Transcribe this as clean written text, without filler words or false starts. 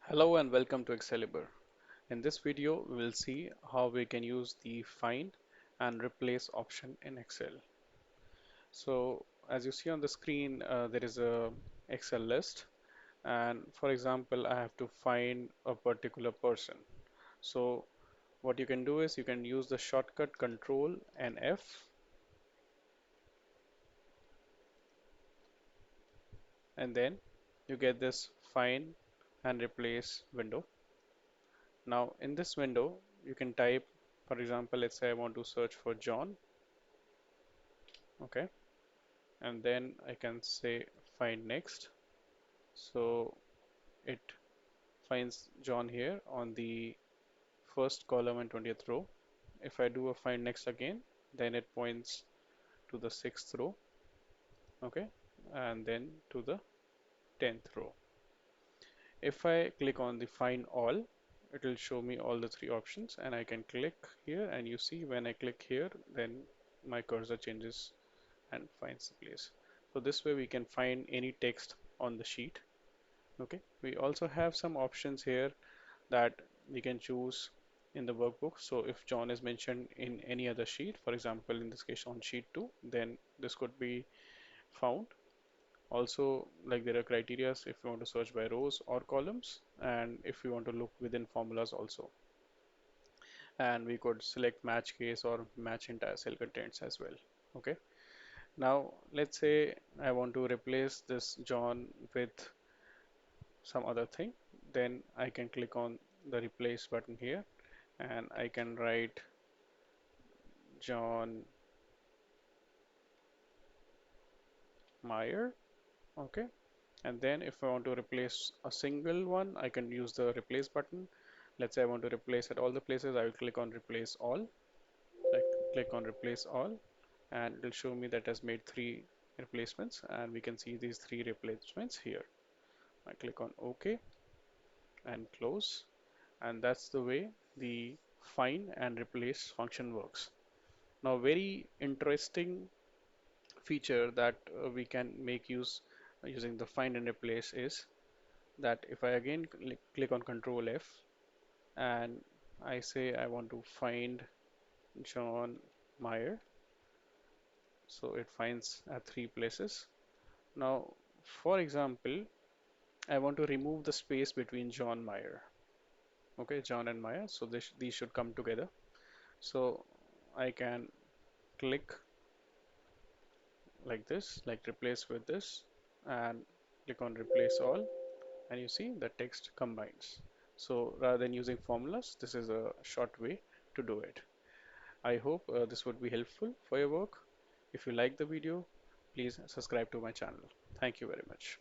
Hello and welcome to Excalibur. In this video, we will see how we can use the find and replace option in Excel. So as you see on the screen, there is a Excel list. And for example, I have to find a particular person. So what you can do is you can use the shortcut Control and F, and then you get this find and replace window. Now in this window, you can type, for example, let's say I want to search for John. Okay, and then I can say find next. So it finds John here on the first column and 20th row. If I do a find next again, then it points to the sixth row, okay, and then to the 10th row. If I click on the find all, it will show me all the three options, and I can click here, and you see when I click here, then my cursor changes and finds the place. So this way we can find any text on the sheet. Okay, we also have some options here that we can choose in the workbook. So if John is mentioned in any other sheet, for example, in this case on sheet 2, then this could be found. Also, like there are criteria if you want to search by rows or columns, and if you want to look within formulas also. And we could select match case or match entire cell contents as well. Okay. Now, let's say I want to replace this John with some other thing, then I can click on the replace button here and I can write John Meyer. Okay, and then if I want to replace a single one, I can use the replace button. Let's say I want to replace at all the places, I will click on replace all. I click on replace all and it will show me that has made three replacements, and we can see these three replacements here. I click on OK and close, and that's the way the find and replace function works. Now, very interesting feature that we can make use using the find and replace is that if I again click on Control F and I say I want to find John Meyer, so it finds at three places. Now, for example, I want to remove the space between John Meyer. Okay, John and Meyer, so these should come together. So I can click like this, like replace with this, and click on replace all, and you see the text combines. So rather than using formulas, this is a short way to do it. I hope this would be helpful for your work. If you like the video, please subscribe to my channel. Thank you very much.